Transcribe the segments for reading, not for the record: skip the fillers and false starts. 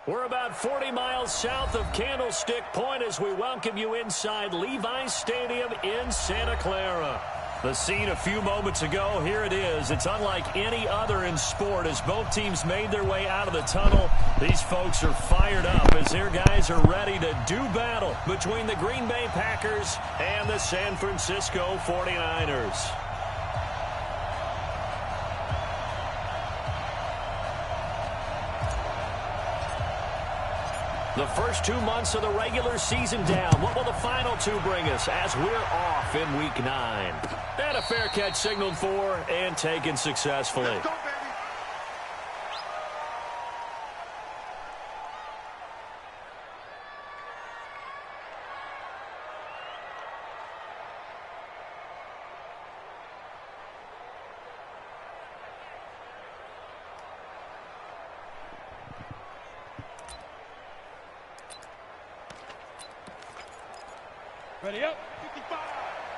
We're about 40 miles south of Candlestick Point as we welcome you inside Levi's Stadium in Santa Clara. The scene a few moments ago, here it is. It's unlike any other in sport as both teams made their way out of the tunnel. These folks are fired up as their guys are ready to do battle between the Green Bay Packers and the San Francisco 49ers. The first 2 months of the regular season down. What will the final two bring us as we're off in Week 9? And a fair catch signaled for and taken successfully. Ready up. 55.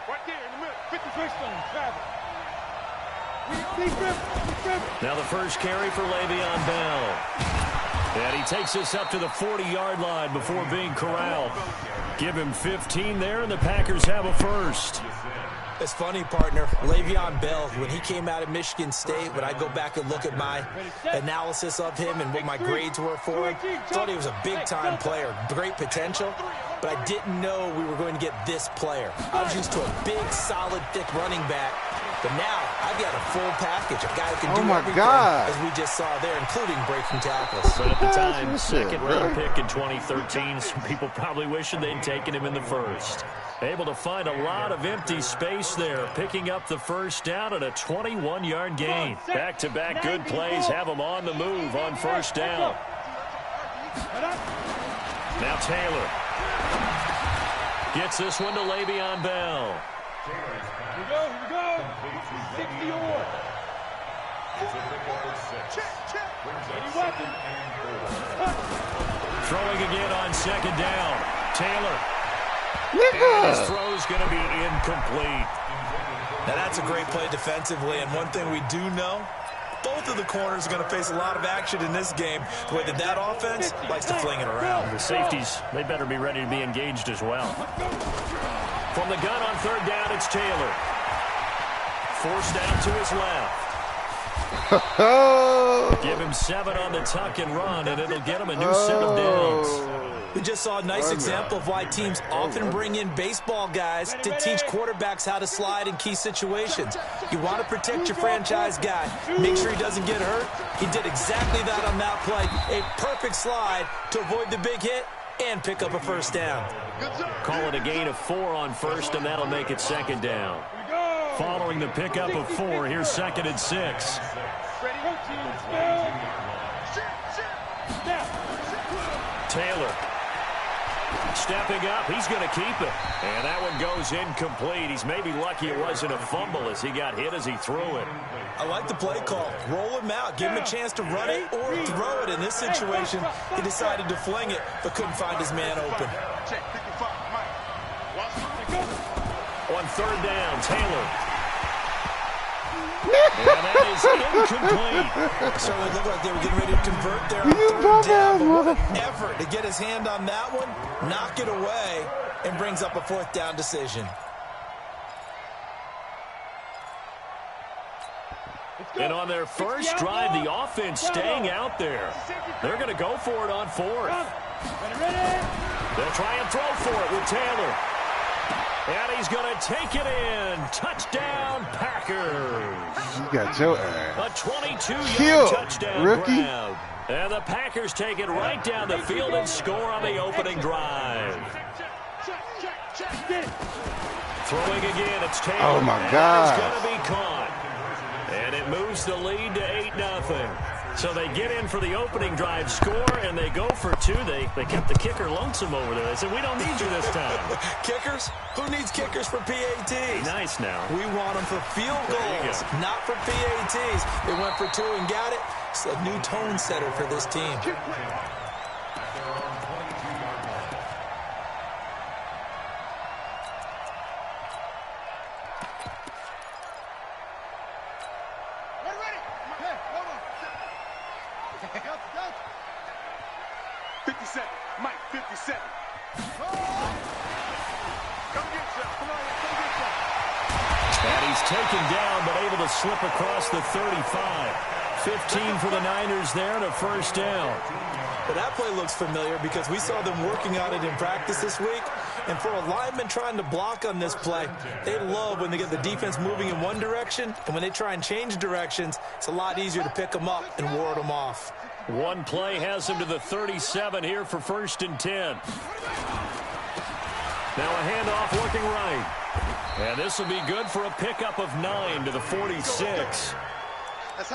Right there in the middle. 50 Twistone. Travel. Now the first carry for Le'Veon Bell. And he takes us up to the 40-yard line before being corralled. Give him 15 there, and the Packers have a first. It's funny, partner. Le'Veon Bell, when he came out of Michigan State, when I go back and look at my analysis of him and what my grades were for him, thought he was a big-time player, great potential, but I didn't know we were going to get this player. I was used to a big, solid, thick running back, but now I've got a full package, a guy who can do everything, as we just saw there, including breaking tackles. But at the time, second-round pick in 2013, some people probably wishing they'd taken him in the first. Able to find a lot of empty space there, picking up the first down and a 21-yard gain. Back-to-back good plays have him on the move on first down. Now Taylor gets this one to Le'Veon Bell. Here we go. 60 or. Throwing again on second down. Taylor. His throw's going to be incomplete. Now that's a great play defensively, and one thing we do know, both of the corners are going to face a lot of action in this game. The way that offense likes to fling it around. The safeties, they better be ready to be engaged as well. From the gun on third down, it's Taylor. Forced down to his left. Give him 7 on the tuck and run, and it'll get him a new set of downs. We just saw a nice example of why teams often bring in baseball guys to teach quarterbacks how to slide in key situations. You want to protect your franchise guy. Make sure he doesn't get hurt. He did exactly that on that play. A perfect slide to avoid the big hit and pick up a first down. Call it a gain of 4 on first, and that'll make it second down. Following the pickup of 4, here's second and 6. Taylor stepping up, he's going to keep it. And that one goes incomplete. He's maybe lucky it wasn't a fumble as he got hit as he threw it. I like the play call. Roll him out. Give him a chance to run it or throw it. In this situation, he decided to fling it, but couldn't find his man open. On third down, Taylor. And that is incomplete. Certainly looked like they were getting ready to convert there on third down. But what an effort to get his hand on that one, knock it away, and brings up a fourth down decision. And on their first drive, the offense staying out there. They're going to go for it on fourth. They'll try and throw for it with Taylor. And he's going to take it in. Touchdown, Packers. You got your ass. A 22-yard touchdown grab. And the Packers take it right down the field and score on the opening drive. Throwing again, it's Taylor. Oh, my God. It's going to be caught. And it moves the lead to 8-0. So they get in for the opening drive score, and they go for 2. They kept the kicker lonesome over there. They said, we don't need you this time. Kickers? Who needs kickers for PATs? Nice now. We want them for field goals, not for PATs. They went for 2 and got it. It's a new tone setter for this team. 57. Mike, 57. And he's taken down, but able to slip across the 35. 15 for the Niners there and a first down. But that play looks familiar because we saw them working on it in practice this week. And for a lineman trying to block on this play, they love when they get the defense moving in one direction. And when they try and change directions, it's a lot easier to pick them up and ward them off. One play has him to the 37 here for 1st and 10. Now a handoff looking right. And this will be good for a pickup of 9 to the 46.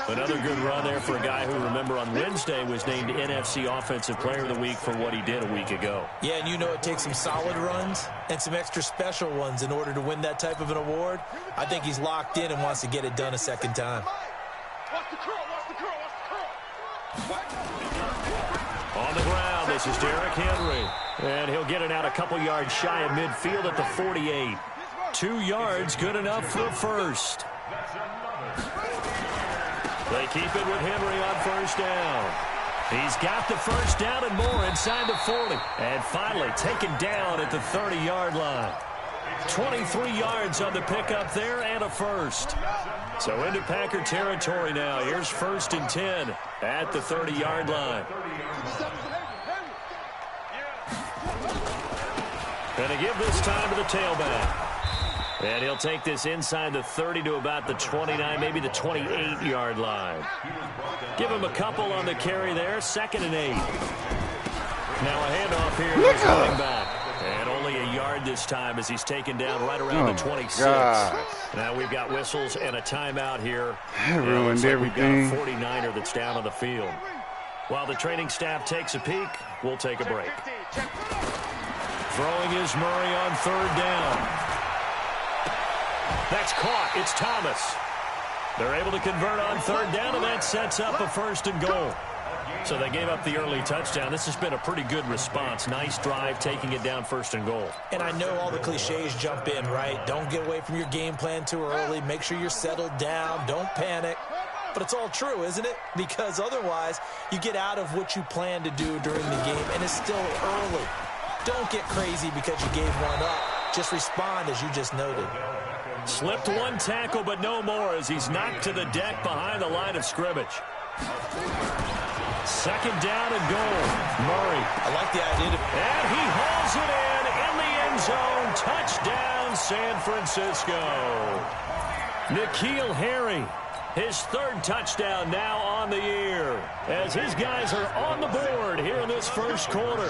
Another good run there for a guy who, remember, on Wednesday was named NFC Offensive Player of the Week for what he did a week ago. Yeah, and you know it takes some solid runs and some extra special ones in order to win that type of an award. I think he's locked in and wants to get it done a second time. On the ground, this is Derrick Henry. And he'll get it out a couple yards shy of midfield at the 48. 2 yards, good enough for a first. They keep it with Henry on first down. He's got the first down and more inside the 40. And finally taken down at the 30-yard line. 23 yards on the pickup there and a first. So into Packer territory now. Here's 1st and 10 at the 30-yard line. Gonna give this time to the tailback. And he'll take this inside the 30 to about the 29, maybe the 28-yard line. Give him a couple on the carry there, 2nd and 8. Now a handoff here to his running back. And only a yard this time as he's taken down right around the 26. Now we've got whistles and a timeout here. That ruined everything. We've got a 49er that's down on the field. While the training staff takes a peek, we'll take a break. Throwing is Murray on 3rd down. That's caught. It's Thomas. They're able to convert on 3rd down, and that sets up a 1st and goal. So they gave up the early touchdown. This has been a pretty good response. Nice drive, taking it down 1st and goal. And I know all the cliches jump in, right? Don't get away from your game plan too early. Make sure you're settled down. Don't panic. But it's all true, isn't it? Because otherwise, you get out of what you plan to do during the game, and it's still early. Don't get crazy because you gave one up. Just respond as you just noted. Slipped one tackle, but no more as he's knocked to the deck behind the line of scrimmage. 2nd down and goal. Murray. I like the idea. And he hauls it in the end zone. Touchdown, San Francisco. N'Keal Harry, his 3rd touchdown now on the year, as his guys are on the board here in this 1st quarter.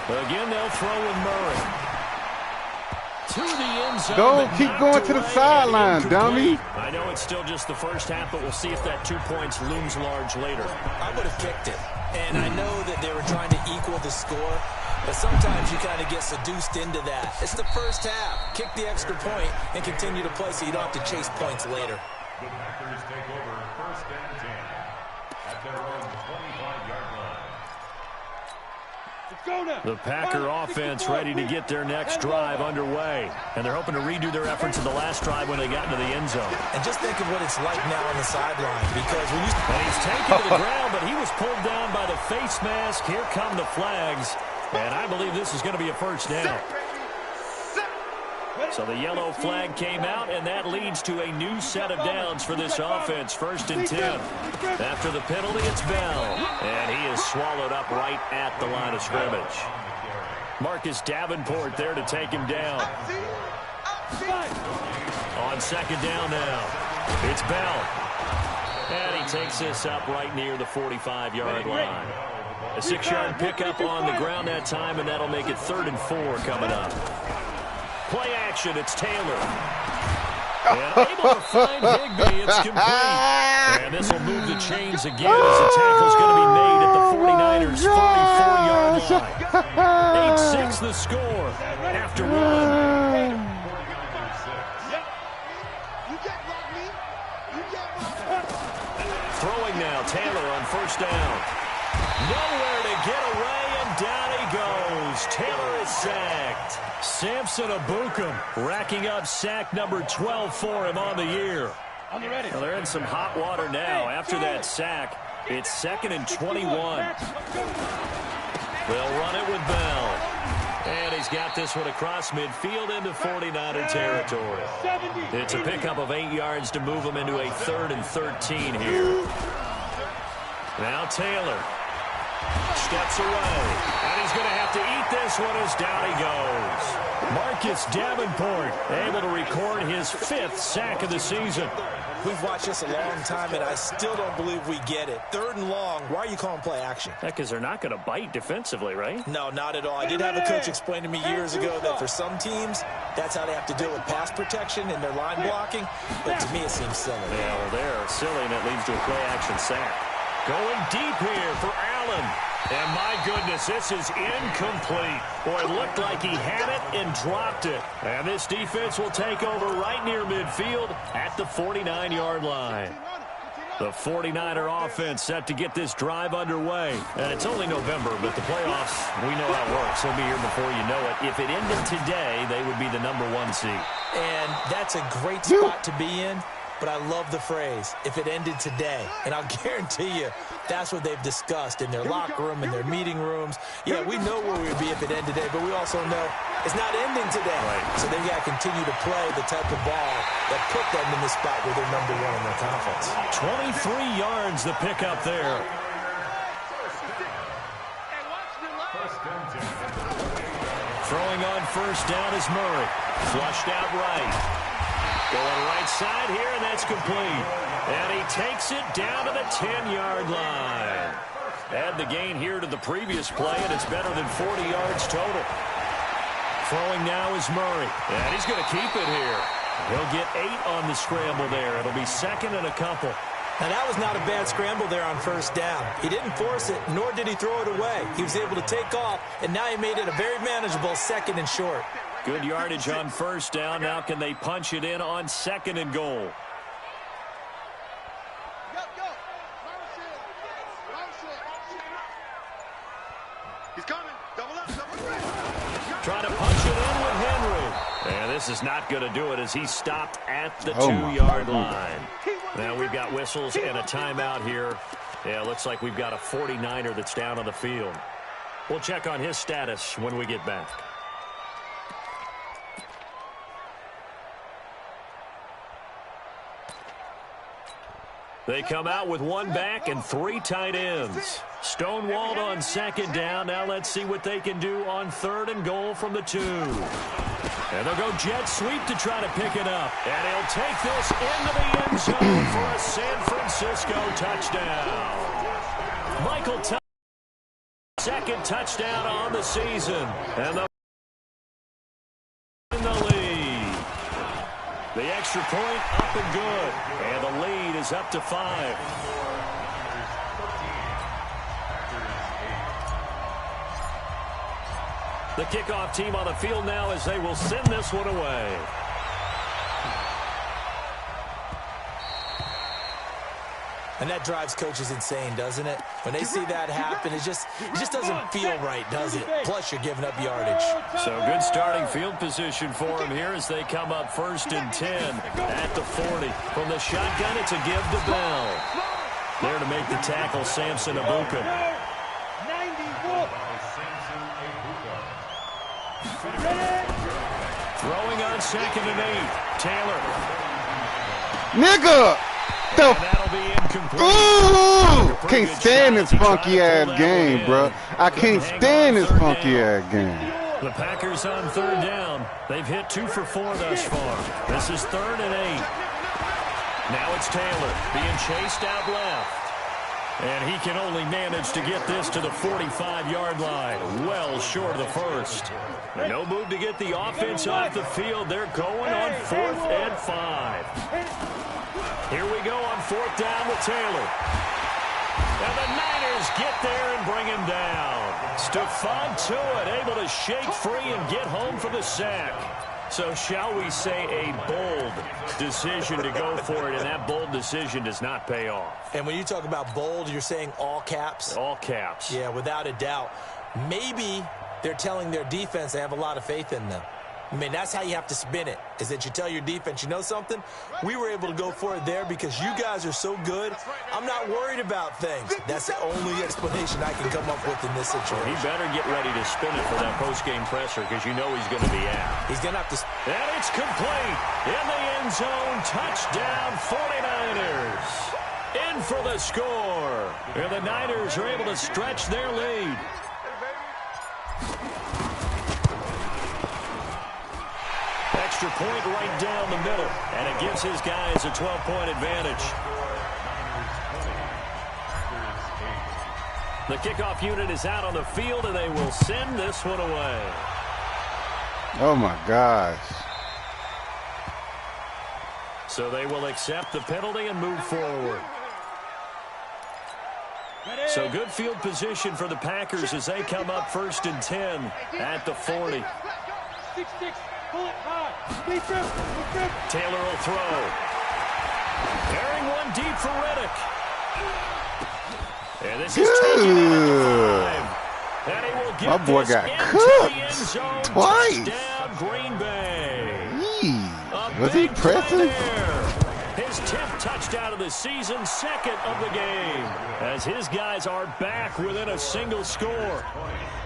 Again, they'll throw with Murray. To the end zone. Go, keep going to the sideline, dummy. I know it's still just the first half, but we'll see if that 2 points looms large later. I would have kicked it. And I know that they were trying to equal the score, but sometimes you kind of get seduced into that. It's the first half. Kick the extra point and continue to play so you don't have to chase points later. The Packers take over 1st and 10 at their own 25-yard line. The Packer offense ready to get their next drive underway. And they're hoping to redo their efforts in the last drive when they got into the end zone. And just think of what it's like now on the sideline. Because when you... And he's taken to the ground, but he was pulled down by the face mask. Here come the flags. And I believe this is going to be a 1st down. So the yellow flag came out, and that leads to a new set of downs for this offense. 1st and 10. After the penalty, it's Bell. And he is swallowed up right at the line of scrimmage. Marcus Davenport there to take him down. On 2nd down now, it's Bell. And he takes this up right near the 45-yard line. A 6-yard pickup on the ground that time, and that'll make it 3rd and 4 coming up. Play action, it's Taylor. And able to find Higbee, it's complete. And this will move the chains again as the tackle's going to be made at the 49ers' 34-yard line. 8-6 the score after one. Throwing now, Taylor on 1st down. Nowhere to get away, and down he goes. Taylor is sacked. Samson Abukum racking up sack number 12 for him on the year. Well, they're in some hot water now after that sack. It's 2nd and 21. They'll run it with Bell. And he's got this one across midfield into 49er territory. It's a pickup of 8 yards to move him into a 3rd and 13 here. Now Taylor steps away. And he's going to have to eat this one as down he goes. Marcus Davenport able to record his 5th sack of the season. We've watched this a long time, and I still don't believe we get it. 3rd and long. Why are you calling play action? Because they're not going to bite defensively, right? No, not at all. I did have a coach explain to me years ago that for some teams, that's how they have to deal with pass protection and their line blocking. But to me, it seems silly. Yeah, well, they're silly, and it leads to a play action sack. Going deep here for Allen. And my goodness, this is incomplete. Boy, it looked like he had it and dropped it. And this defense will take over right near midfield at the 49-yard line. The 49er offense set to get this drive underway. And it's only November, but the playoffs, we know how it works. They'll be here before you know it. If it ended today, they would be the #1 seed. And that's a great spot to be in. But I love the phrase, if it ended today. And I'll guarantee you, that's what they've discussed in their locker room, in their meeting rooms. Yeah, we know where we would be if it ended today, but we also know it's not ending today. Right. So they've got to continue to play the type of ball that put them in the spot where they're #1 in their conference. 23 yards the pickup there. Throwing on 1st down is Murray. Flushed out right. Going right side here, and that's complete. And he takes it down to the 10-yard line. Add the gain here to the previous play, and it's better than 40 yards total. Throwing now is Murray. And he's going to keep it here. He'll get 8 on the scramble there. It'll be 2nd and a couple. Now, that was not a bad scramble there on 1st down. He didn't force it, nor did he throw it away. He was able to take off, and now he made it a very manageable 2nd and short. Good yardage on 1st down. Now can they punch it in on 2nd and goal? He's coming. Double up. Trying to punch it in with Henry. And this is not going to do it as he's stopped at the 2-yard line. Now we've got whistles and a timeout here. Yeah, looks like we've got a 49er that's down on the field. We'll check on his status when we get back. They come out with 1 back and 3 tight ends. Stonewalled on 2nd down. Now let's see what they can do on 3rd and goal from the 2. And they'll go jet sweep to try to pick it up. And he'll take this into the end zone for a San Francisco touchdown. Michael Thomas, 2nd touchdown on the season. And the in the lead. The extra point up and good. And the lead is up to 5. The kickoff team on the field now as they will send this one away. And that drives coaches insane, doesn't it? When they see that happen, it just doesn't feel right, does it? Plus, you're giving up yardage. So good starting field position for him here as they come up 1st and 10 at the 40. From the shotgun, it's a give to Bell. There to make the tackle, Samson Abuka. Throwing on 2nd and 8. Taylor. Nigga! And that'll be incomplete. Ooh! Can't stand this funky ass game, bro. I can't stand this funky ass game. The Packers on 3rd down. They've hit 2 for 4 thus far. This is 3rd and 8. Now it's Taylor being chased out left. And he can only manage to get this to the 45-yard line. Well short of the 1st. No move to get the offense off the field. They're going on 4th and 5. Here we go on 4th down with Taylor. And the Niners get there and bring him down. Stephon Tuitt able to shake free and get home for the sack. So shall we say a bold decision to go for it, and that bold decision does not pay off. And when you talk about bold, you're saying all caps? All caps. Yeah, without a doubt. Maybe they're telling their defense they have a lot of faith in them. I mean, that's how you have to spin it, is that you tell your defense, you know something? We were able to go for it there because you guys are so good. I'm not worried about things. That's the only explanation I can come up with in this situation. He better get ready to spin it for that post-game presser because you know he's going to be out. He's going to have to... And it's complete. In the end zone, touchdown 49ers. In for the score. And the Niners are able to stretch their lead. Extra point right down the middle, and it gives his guys a 12-point advantage. The kickoff unit is out on the field, and they will send this one away. Oh, my gosh. So they will accept the penalty and move forward. So good field position for the Packers as they come up 1st and 10 at the 40. 6-6. Pull it high. Taylor will throw. Carrying one deep for Reddick. And this is taken in at the 5. And he will get my boy this got into cooked the end zone. twice. Touchdown, Green Bay. Jeez. Was he pressing? His 10th touchdown of the season, 2nd of the game, as his guys are back within a single score.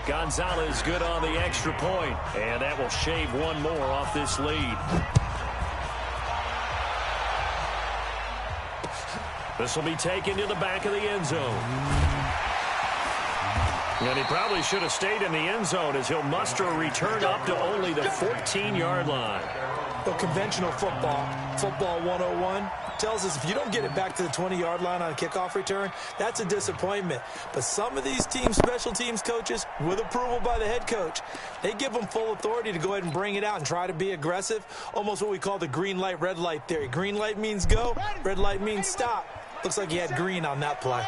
Gonzalez good on the extra point, and that will shave one more off this lead. This will be taken to the back of the end zone. And he probably should have stayed in the end zone as he'll muster a return up to only the 14-yard line. Well, conventional football 101, tells us if you don't get it back to the 20-yard line on a kickoff return, that's a disappointment. But some of these special teams coaches, with approval by the head coach, they give them full authority to go ahead and bring it out and try to be aggressive, almost what we call the green light, red light theory. Green light means go, red light means stop. Looks like he had green on that play.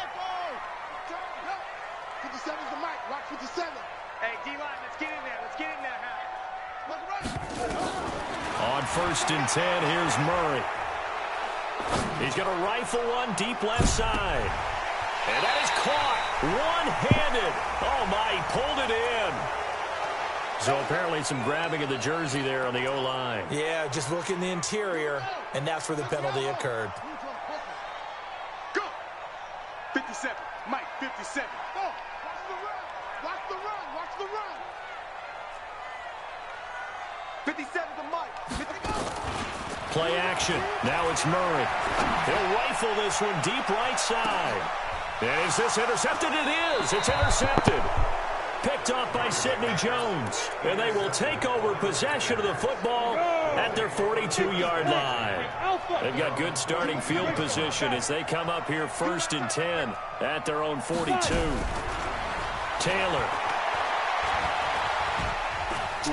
57's the mic. Watch 57. Hey, D-line, let's get in there. Let's get in there, On 1st and 10, here's Murray. He's going to rifle one deep left side. And that is caught one-handed. Oh, my, he pulled it in. So apparently some grabbing of the jersey there on the O-line. Yeah, just look in the interior, and that's where the penalty occurred. Go! 57. Mike, 57. Go! Watch the run. Watch the run. Watch the run. 57 to Mike. 50 go. Play action. Now it's Murray. He'll rifle this one deep right side. And is this intercepted? It is. It's intercepted. Picked off by Sidney Jones. And they will take over possession of the football at their 42-yard line. They've got good starting field position as they come up here 1st and 10 at their own 42. Taylor.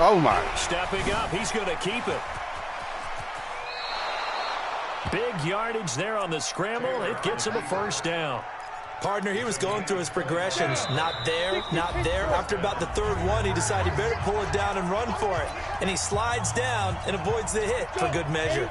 Oh, my. Stepping up. He's going to keep it. Big yardage there on the scramble. It gets him a 1st down. Partner, he was going through his progressions. Not there, not there. After about the 3rd one, he decided he better pull it down and run for it. And he slides down and avoids the hit for good measure.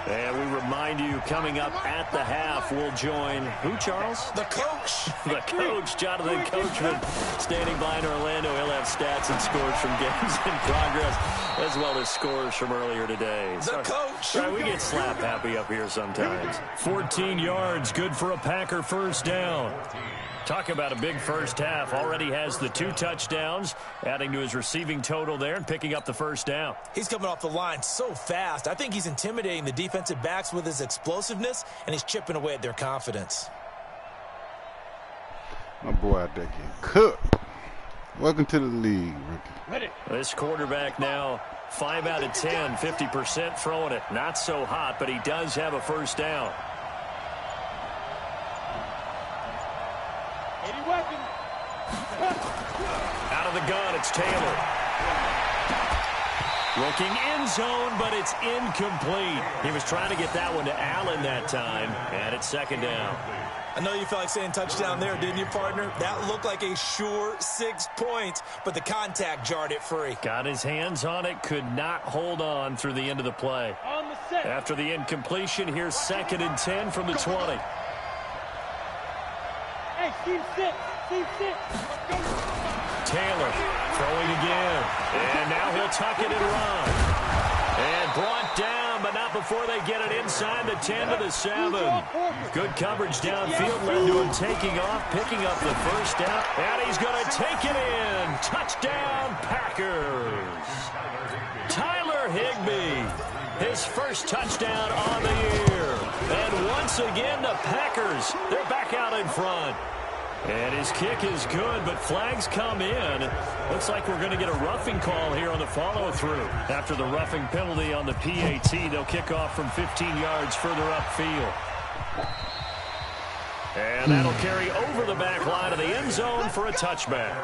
And we remind you, coming up at the half, we'll join who, Charles? The coach. The coach, Jonathan Coachman, standing by in Orlando. He'll have stats and scores from games in progress, as well as scores from earlier today. The coach. Right, we get slap happy up here sometimes. 14 yards, good for a Packer 1st down. Talk about a big first half. Already has the 2 touchdowns, adding to his receiving total there and picking up the 1st down. He's coming off the line so fast. I think he's intimidating the defensive backs with his explosiveness, and he's chipping away at their confidence. My boy out there getting cooked. Welcome to the league, Ricky. This quarterback now 5 out of 10, 50% throwing it. Not so hot, but he does have a 1st down. Out of the gun, it's Taylor. Looking end zone, but it's incomplete. He was trying to get that one to Allen that time, and it's 2nd down. I know you felt like saying touchdown there, didn't you, partner? That looked like a sure 6 points, but the contact jarred it free. Got his hands on it, could not hold on through the end of the play. After the incompletion, here's 2nd and 10 from the 20. Hey, Steve, sit. Taylor Throwing again. And now he'll tuck it and run. And brought down, but not before they get it inside the 10 to the 7. Good coverage downfield led to him taking off, picking up the first down. And he's going to take it in. Touchdown, Packers. Tyler Higbee, his first touchdown on the year. And once again, the Packers, they're back out in front. And his kick is good, but flags come in. Looks like we're going to get a roughing call here on the follow-through. After the roughing penalty on the PAT, they'll kick off from 15 yards further upfield. And that'll carry over the back line of the end zone for a touchback.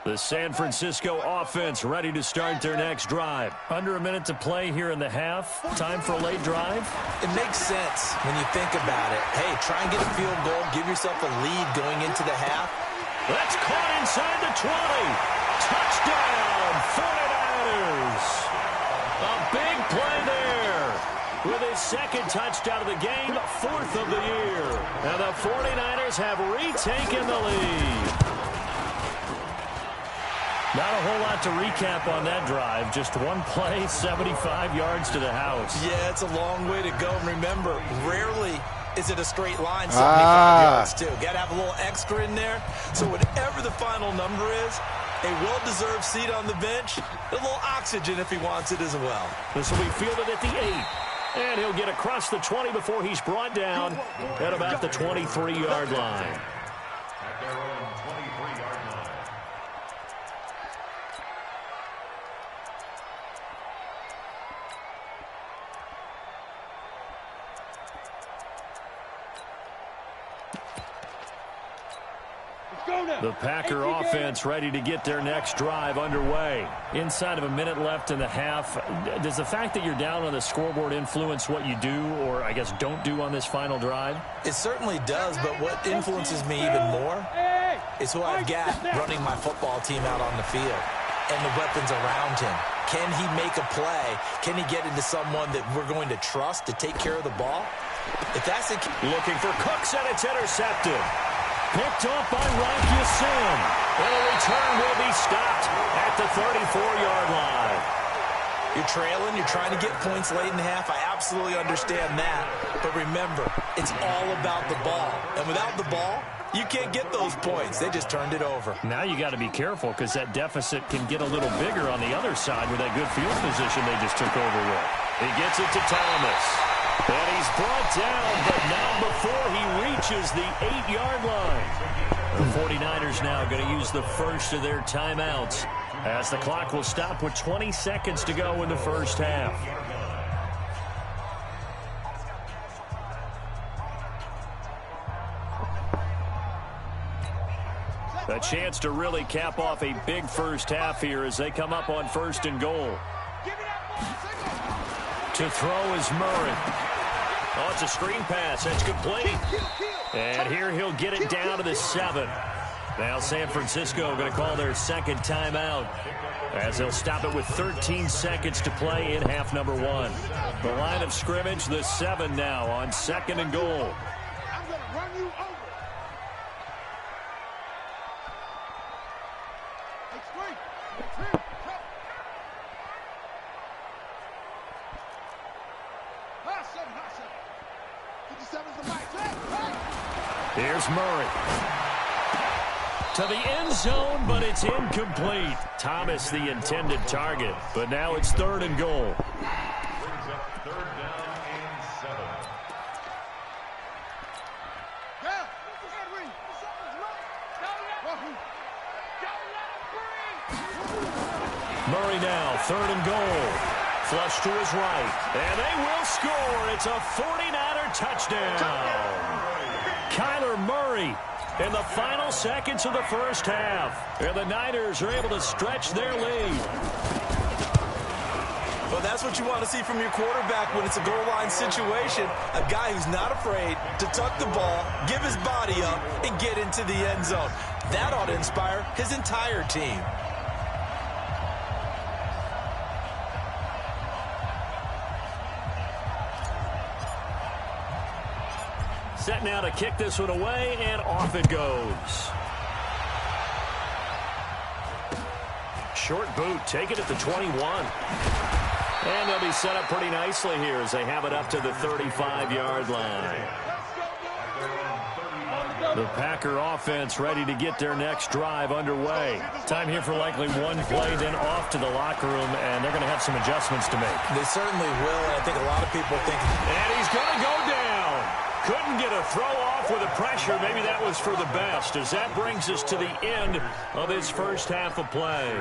The San Francisco offense ready to start their next drive. Under a minute to play here in the half. Time for a late drive. It makes sense when you think about it. Hey, try and get a field goal. Give yourself a lead going into the half. That's caught inside the 20. Touchdown, 49ers. A big play there. With his second touchdown of the game, fourth of the year. And the 49ers have retaken the lead. Not a whole lot to recap on that drive. Just one play, 75 yards to the house. Yeah, it's a long way to go. And remember, rarely is it a straight line, 75 yards, too. Got to have a little extra in there. So whatever the final number is, a well-deserved seat on the bench, a little oxygen if he wants it as well. This will be fielded at the 8. And he'll get across the 20 before he's brought down at about the 23-yard line. At their own 23-yard line. The Packer offense ready to get their next drive underway. Inside of a minute left in the half. Does the fact that you're down on the scoreboard influence what you do, or I guess don't do on this final drive? It certainly does, but what influences me even more is who I've got running my football team out on the field and the weapons around him. Can he make a play? Can he get into someone that we're going to trust to take care of the ball? If that's the looking for Cooks, and it's intercepted. Picked off by Rock Ya-Sin. And the return will be stopped at the 34-yard line. You're trailing. You're trying to get points late in the half. I absolutely understand that. But remember, it's all about the ball. And without the ball, you can't get those points. They just turned it over. Now you got to be careful because that deficit can get a little bigger on the other side with that good field position they just took over with. He gets it to Thomas. And he's brought down, but not before he reaches the 8-yard line. The 49ers now going to use the first of their timeouts as the clock will stop with 20 seconds to go in the first half. A chance to really cap off a big first half here as they come up on 1st and goal. To throw is Murray. Oh, it's a screen pass. That's complete. And here he'll get it down to the 7. Now San Francisco going to call their second timeout as they'll stop it with 13 seconds to play in half number 1. The line of scrimmage, the 7 now on 2nd and goal. I'm going to run you over. Here's Murray. To the end zone, but it's incomplete. Thomas the intended target, but now it's 3rd and goal. Brings up 3rd down and 7. Murray now, 3rd and goal. Flush to his right, and they will score. It's a 49er touchdown. Kyler Murray in the final seconds of the first half. And the Niners are able to stretch their lead. Well, that's what you want to see from your quarterback when it's a goal line situation. A guy who's not afraid to tuck the ball, give his body up, and get into the end zone. That ought to inspire his entire team. Set now to kick this one away, and off it goes. Short boot, take it at the 21. And they'll be set up pretty nicely here as they have it up to the 35-yard line. The Packer offense ready to get their next drive underway. Time here for likely one play, then off to the locker room, and they're going to have some adjustments to make. They certainly will, and I think a lot of people think... And he's going to go down. Couldn't get a throw off with the pressure. Maybe that was for the best, as that brings us to the end of his first half of play.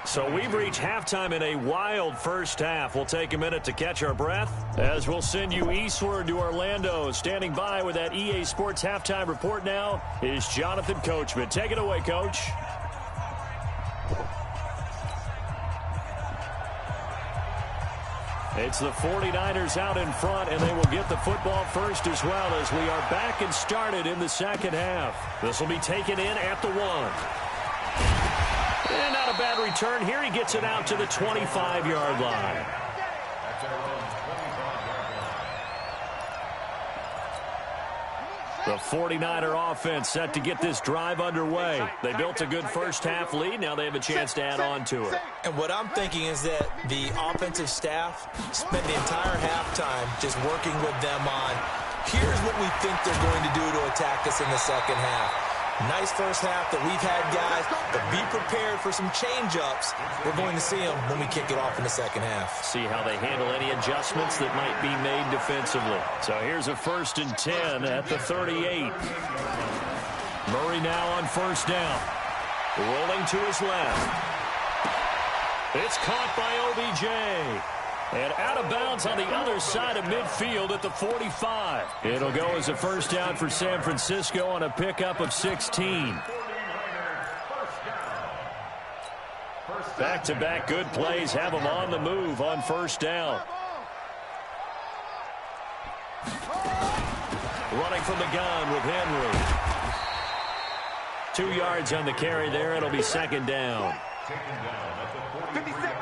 So we've reached halftime in a wild first half. We'll take a minute to catch our breath as we'll send you eastward to Orlando. Standing by with that EA Sports halftime report now is Jonathan Coachman. Take it away, Coach. It's the 49ers out in front, and they will get the football first as well as we are back and started in the second half. This will be taken in at the 1. And not a bad return here. He gets it out to the 25-yard line. The 49er offense set to get this drive underway. They built a good first half lead. Now they have a chance to add on to it. And what I'm thinking is that the offensive staff spent the entire halftime just working with them on, here's what we think they're going to do to attack us in the second half. Nice first half that we've had, guys, but be prepared for some change-ups. We're going to see them when we kick it off in the second half. See how they handle any adjustments that might be made defensively. So here's a 1st and 10 at the 38. Murray now on first down. Rolling to his left. It's caught by OBJ. And out of bounds on the other side of midfield at the 45. It'll go as a first down for San Francisco on a pickup of 16. Back-to-back good plays have them on the move on first down. Running from the gun with Henry. 2 yards on the carry there. It'll be second down. 57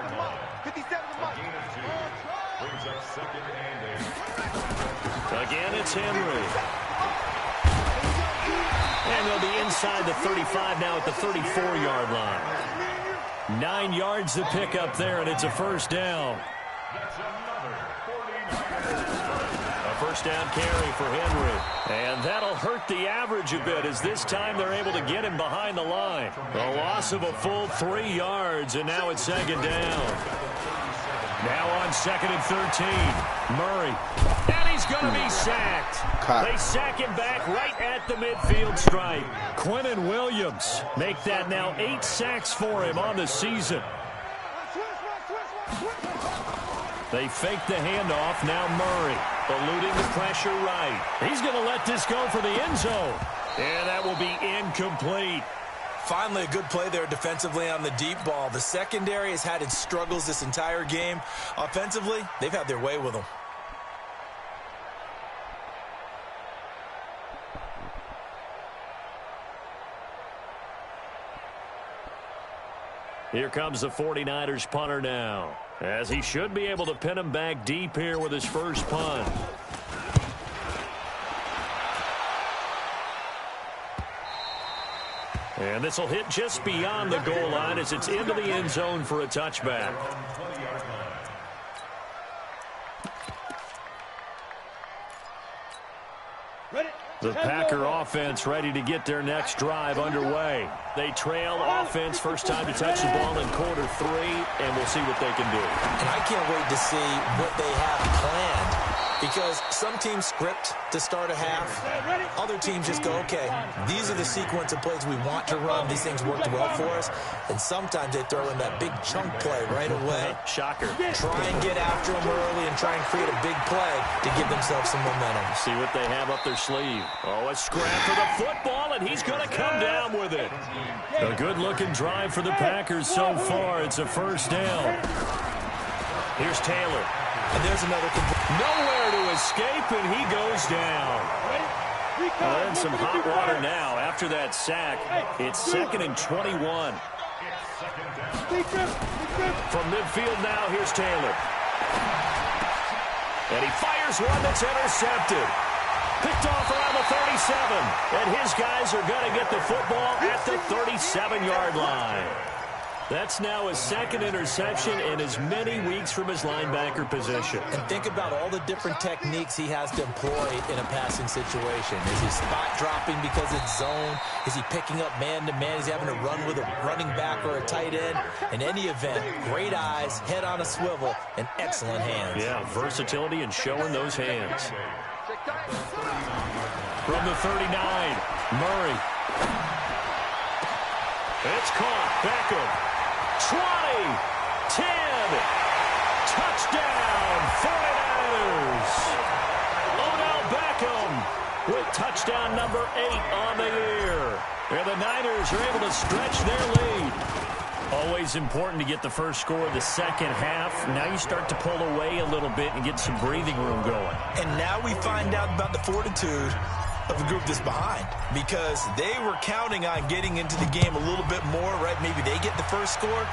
Again, it's Henry. And they'll be inside the 35 now at the 34-yard line. 9 yards to pick up there, and it's a first down. A first down carry for Henry. And that'll hurt the average a bit as this time they're able to get him behind the line. A loss of a full 3 yards, and now it's second down. Now on 2nd and 13. Murray. And he's going to be sacked. They sack him back right at the midfield stripe. Quentin Williams make that now 8 sacks for him on the season. They fake the handoff. Now Murray eluding the pressure right. He's going to let this go for the end zone. And that will be incomplete. Finally, a good play there defensively on the deep ball. The secondary has had its struggles this entire game. Offensively, they've had their way with them. Here comes the 49ers punter now, as he should be able to pin him back deep here with his first punt. And this will hit just beyond the goal line as it's into the end zone for a touchback. The Packer offense ready to get their next drive underway. They trail offense, first time to touch the ball in quarter 3, and we'll see what they can do. And I can't wait to see what they have planned, because some teams script to start a half. Other teams just go, okay, these are the sequence of plays we want to run. These things worked well for us. And sometimes they throw in that big chunk play right away. Shocker. Try and get after them early and try and create a big play to give themselves some momentum. See what they have up their sleeve. Oh, a scrap for the football, and he's going to come down with it. A good-looking drive for the Packers so far. It's a first down. Here's Taylor. And there's another. Nowhere to escape, and he goes down. Well, they're in some hot water now. After that sack, it's 2nd and 21. From midfield now, here's Taylor. And he fires one that's intercepted. Picked off around the 37. And his guys are going to get the football at the 37-yard line. That's now his 2nd interception in as many weeks from his linebacker position. And think about all the different techniques he has to employ in a passing situation. Is he spot dropping because it's zone? Is he picking up man-to-man? Is he having to run with a running back or a tight end? In any event, great eyes, head on a swivel, and excellent hands. Yeah, versatility and showing those hands. From the 39, Murray. It's caught. Beckham. 20, 10, touchdown, 49ers. Odell Beckham with touchdown number 8 on the year. And the Niners are able to stretch their lead. Always important to get the first score of the second half. Now you start to pull away a little bit and get some breathing room going. And now we find out about the fortitude of the group that's behind, because they were counting on getting into the game a little bit more, right? Maybe they get the first score.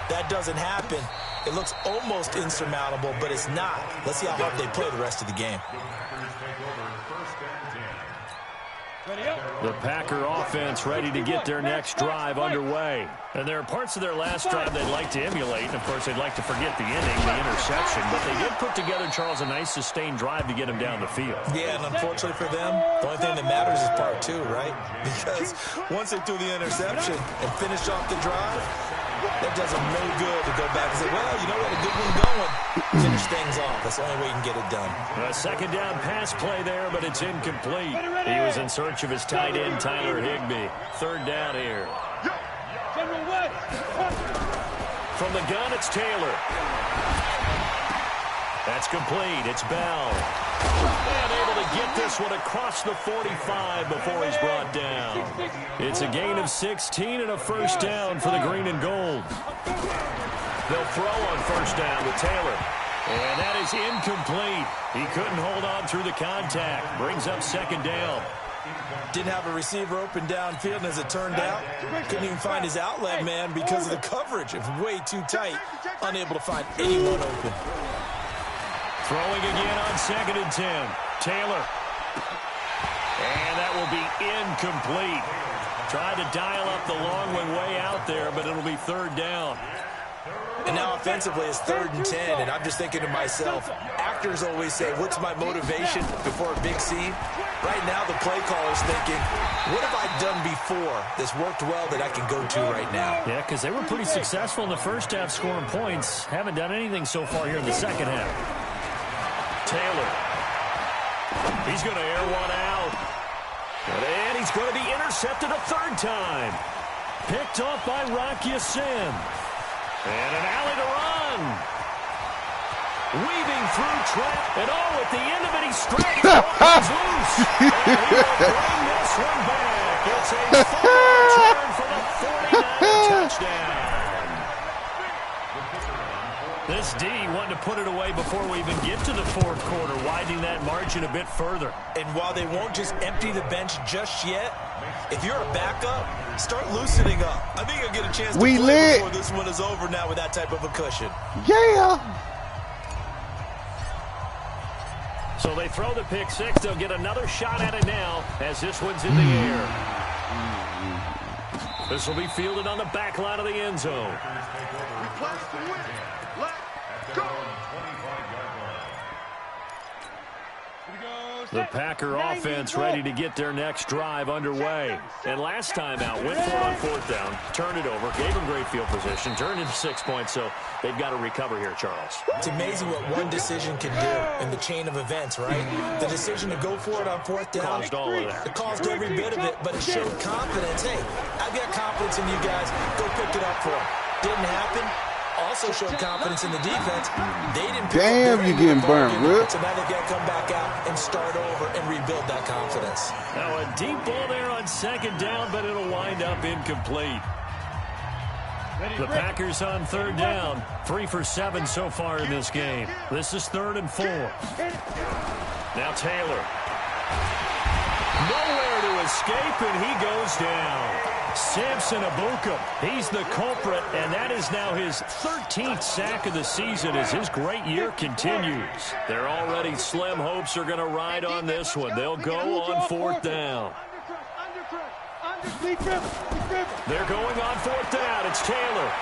That doesn't happen. It looks almost insurmountable, but it's not. Let's see how hard they play the rest of the game. The Packer offense ready to get their next drive underway. And there are parts of their last drive they'd like to emulate. And, of course, they'd like to forget the inning, the interception. But they did put together, Charles, a nice sustained drive to get them down the field. Yeah, and unfortunately for them, the only thing that matters is part 2, right? Because once they threw the interception and finished off the drive, that does them no good to go back and say, well, you know what, a good one going. Finish things off. That's the only way you can get it done. A 2nd down pass play there, but it's incomplete. He was in search of his tight end, Tyler Higbee. 3rd down here. From the gun, it's Taylor. That's complete. It's Bell. And able to get this one across the 45 before he's brought down. It's a gain of 16 and a first down for the green and gold. They'll throw on first down with Taylor. And that is incomplete. He couldn't hold on through the contact. Brings up 2nd down. Didn't have a receiver open downfield, and as it turned out, couldn't even find his outlet man because of the coverage. It was way too tight. Unable to find anyone open. Throwing again on 2nd and 10. Taylor. And that will be incomplete. Tried to dial up the long one way out there, but it'll be 3rd down. And now offensively it's 3rd and 10, and I'm just thinking to myself, actors always say, what's my motivation before a big scene? Right now the play caller's thinking, what have I done before that's worked well that I can go to right now? Yeah, because they were pretty successful in the first half scoring points. Haven't done anything so far here in the second half. Taylor. He's going to air one out. And he's going to be intercepted a 3rd time. Picked off by Rock Ya-Sin. And an alley to run. Weaving through trap. And at the end of it, he strikes. He's loose. And he will bring this one back. It's a full return for the 49er touchdown. This D wanted to put it away before we even get to the 4th quarter, widening that margin a bit further. And while they won't just empty the bench just yet, if you're a backup, start loosening up. I think you'll get a chance to play before this one is over now with that type of a cushion. Yeah. So they throw the pick 6. They'll get another shot at it now as this one's in the air. This will be fielded on the back line of the end zone. The Packer offense ready to get their next drive underway. And last time out, went for it on 4th down, turned it over, gave them great field position, turned into 6 points, so they've got to recover here, Charles. It's amazing what one decision can do in the chain of events, right? The decision to go for it on 4th down. Caused all of that. It caused every bit of it, but it showed confidence. Hey, I've got confidence in you guys. Go pick it up for them. Didn't happen. Also showed confidence in the defense. They didn't pick Damn, you getting burnt, Rip. So now they've got to come back out and start over and rebuild that confidence. Now a deep ball there on 2nd down, but it'll wind up incomplete. The Packers on 3rd down. 3 for 7 so far in this game. This is 3rd and 4. Now Taylor. Nowhere to escape, and he goes down. Samson Ebukam, he's the culprit, and that is now his 13th sack of the season as his great year continues. Their already slim hopes are going to ride on this one. They'll go on 4th down. They're going on 4th down. It's Taylor.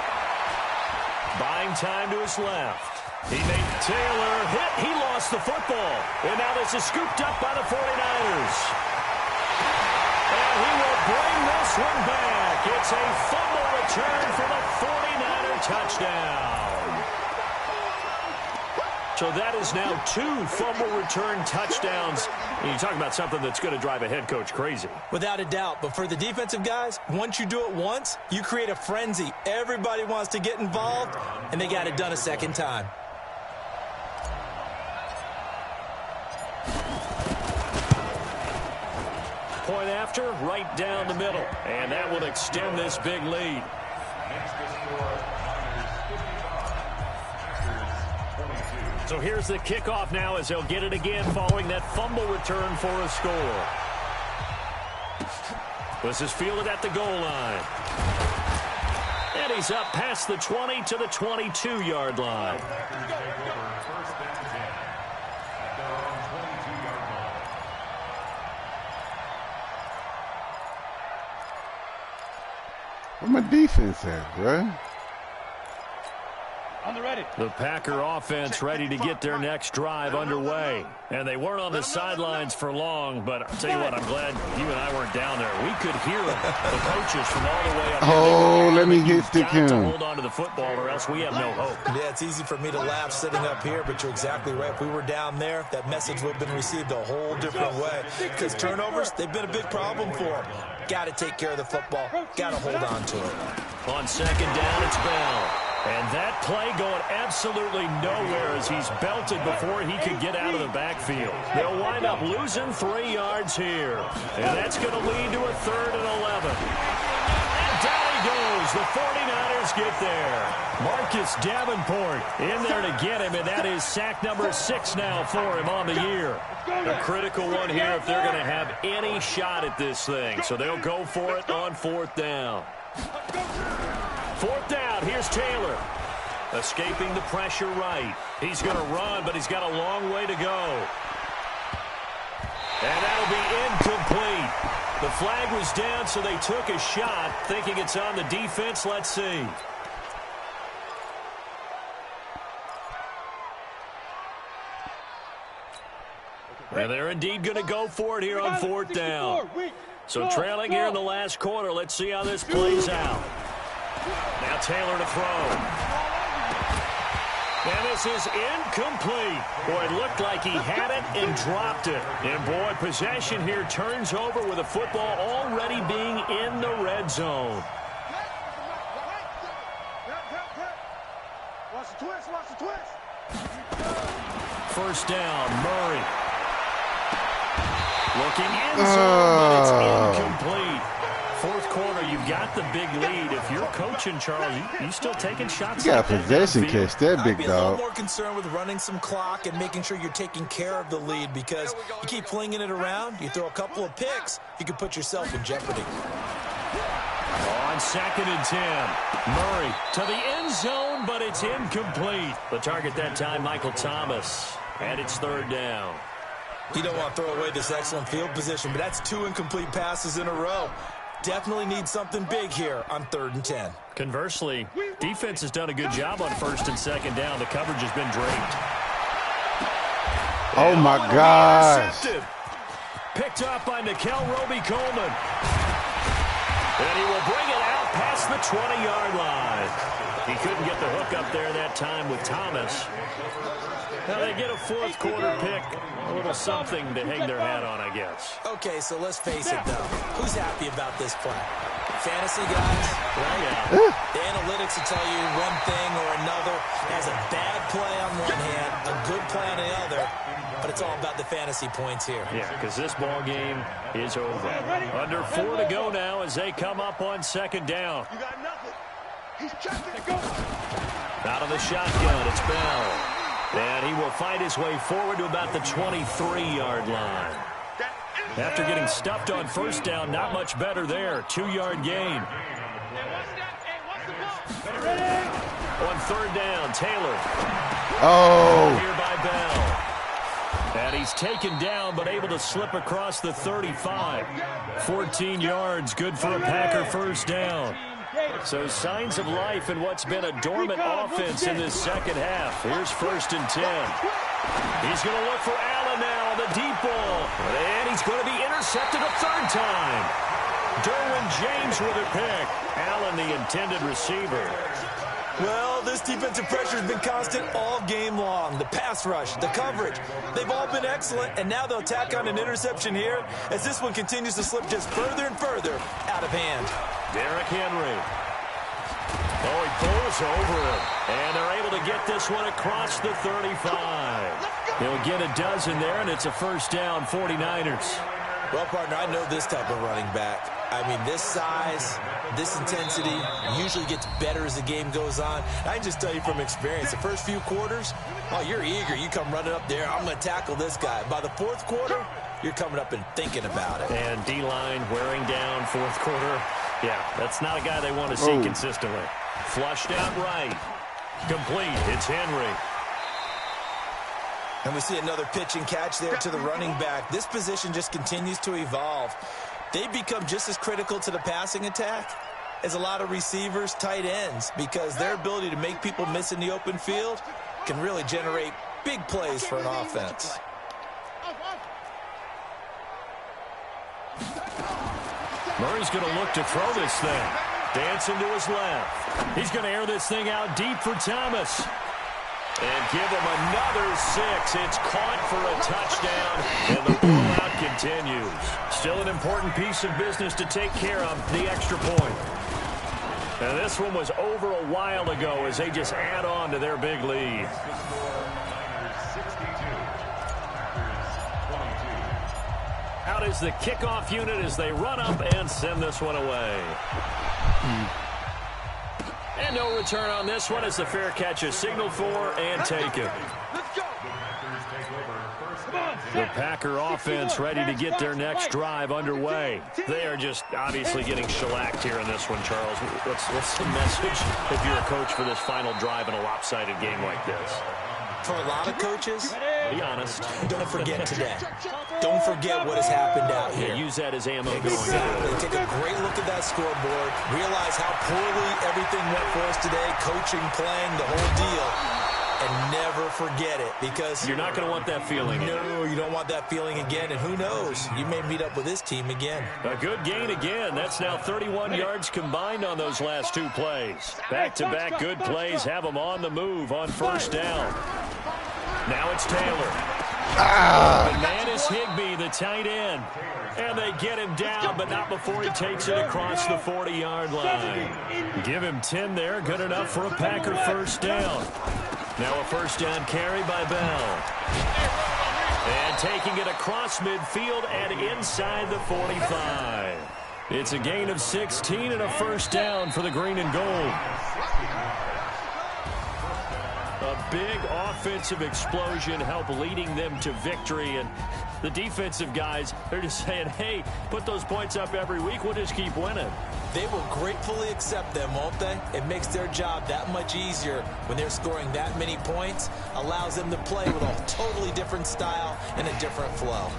Buying time to his left. He made Taylor hit. He lost the football. And now this is scooped up by the 49ers. And he will bring this one back. It's a fumble return for the 49er touchdown. So that is now 2 fumble return touchdowns. And you talk about something that's going to drive a head coach crazy. Without a doubt. But for the defensive guys, once you do it once, you create a frenzy. Everybody wants to get involved, and they got it done a second time. Point after, right down the middle. And that will extend this big lead. Next to score, Niners 55, Packers 22. So here's the kickoff now as they'll get it again following that fumble return for a score. This is fielded at the goal line. And he's up past the 20 to the 22-yard line. Packers take over 1st and 10 at their own 22-yard line. Where my defense at, bruh? On the ready. The Packer offense ready to get their next drive underway. And they weren't on the sidelines for long, but I'll tell you what, I'm glad you and I weren't down there. We could hear them, the coaches from all the way up. Oh, let me get stick him. him. Hold on to the football or else we have no hope. Yeah, it's easy for me to laugh sitting up here, but you're exactly right. If we were down there, that message would have been received a whole different way. Because turnovers, they've been a big problem for them. Got to take care of the football. Got to hold on to it. On 2nd down, it's Bell. And that play going absolutely nowhere as he's belted before he could get out of the backfield. They'll wind up losing 3 yards here. And that's going to lead to a 3rd and 11. And down he goes. The 49ers get there. Marcus Davenport in there to get him, and that is sack number 6 now for him on the year. A critical one here if they're going to have any shot at this thing. So they'll go for it on 4th down. 4th down, here's Taylor. Escaping the pressure right. He's going to run, but he's got a long way to go. And that'll be incomplete. The flag was down, so they took a shot, thinking it's on the defense. Let's see. And they're indeed going to go for it here on 4th down. So trailing here in the last quarter. Let's see how this plays out. Now Taylor to throw. And this is incomplete. Boy, it looked like he had it and dropped it. And, boy, possession here turns over with the football already being in the red zone. Watch the twist, watch the twist. 1st down, Murray. Looking in zone, but it's incomplete. 4th quarter, you've got the big lead. If you're coaching, Charles, you still taking shots? You got possession, catch that big I'd be a little dog. more concerned with running some clock and making sure you're taking care of the lead, because you keep flinging it around, you throw a couple of picks, you can put yourself in jeopardy. On 2nd and 10, Murray to the end zone, but it's incomplete. The target that time, Michael Thomas, and it's 3rd down. You don't want to throw away this excellent field position, but that's 2 incomplete passes in a row. Definitely need something big here on 3rd and 10. Conversely, defense has done a good job on 1st and 2nd down. The coverage has been draped. Oh, my gosh. Picked up by Nikel Roby-Coleman. And he will bring it out past the 20-yard line. He couldn't get the hook up there that time with Thomas. Now they get a 4th quarter pick. A little something to hang their hat on, I guess. Okay, so let's face it, though. Who's happy about this play? Fantasy guys, right? Yeah. The analytics will tell you one thing or another. Has a bad play on one hand, a good play on the other, but it's all about the fantasy points here. Yeah, because this ball game is over. Under 4 to go now as they come up on 2nd down. You got nothing. He's checking to go. Out of the shotgun, it's Bell. And he will fight his way forward to about the 23-yard line. That After getting stuffed on first down, not much better there. 2-yard gain. On third down, Taylor. Oh. Here by Bell. And he's taken down, but able to slip across the 35. 14 yards, good for a Packer first down. So signs of life in what's been a dormant offense in this second half. Here's 1st and 10. He's going to look for Allen now on the deep ball. And he's going to be intercepted a third time. Derwin James with a pick. Allen, the intended receiver. Well, this defensive pressure has been constant all game long. The pass rush, the coverage, they've all been excellent, and now they'll tack on an interception here as this one continues to slip just further and further out of hand. Derrick Henry. Oh, he pulls over it, and they're able to get this one across the 35. He'll get a dozen there, and it's a first down, 49ers. Well, partner, I know this type of running back. I mean, this size, this intensity usually gets better as the game goes on. I can just tell you from experience, the first few quarters, oh, you're eager. You come running up there, I'm going to tackle this guy. By the fourth quarter, you're coming up and thinking about it. And D-line wearing down fourth quarter. Yeah, that's not a guy they want to see consistently. Flushed out right. Complete. It's Henry. And we see another pitch and catch there to the running back. This position just continues to evolve. They become just as critical to the passing attack as a lot of receivers, tight ends, because their ability to make people miss in the open field can really generate big plays for an offense. Murray's going to look to throw this thing. Dancing to his left. He's going to air this thing out deep for Thomas. And give him another 6. It's caught for a touchdown, and the blowout continues. Still an important piece of business to take care of, the extra point. And this one was over a while ago as they just add on to their big lead. Out is the kickoff unit as they run up and send this one away. And no return on this one as the fair catch is signaled for and taken. The Packer offense ready to get their next drive underway. They are just obviously getting shellacked here in this one, Charles. What's the message if you're a coach for this final drive in a lopsided game like this? For a lot of coaches, be honest. Don't forget today. Don't forget what has happened out here. Use that as ammo going Exactly. into it. Take a great look at that scoreboard. Realize how poorly everything went for us today. Coaching, playing, the whole deal. And never forget it, because you're not going to want that feeling. No, you don't want that feeling again. And who knows? You may meet up with this team again. A good gain again. That's now 31 yards combined on those last 2 plays. Back-to-back good plays have them on the move on first down. Now it's Taylor. The man is Higbee, the tight end. And they get him down, but not before he takes it across the 40-yard line. Give him 10 there. Good enough for a Packer first down. Now a first down carry by Bell. And taking it across midfield and inside the 45. It's a gain of 16 and a first down for the green and gold. A big offensive explosion helped leading them to victory. And the defensive guys, they're just saying, hey, put those points up every week. We'll just keep winning. They will gratefully accept them, won't they? It makes their job that much easier when they're scoring that many points. Allows them to play with a totally different style and a different flow.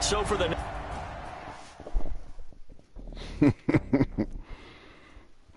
So for the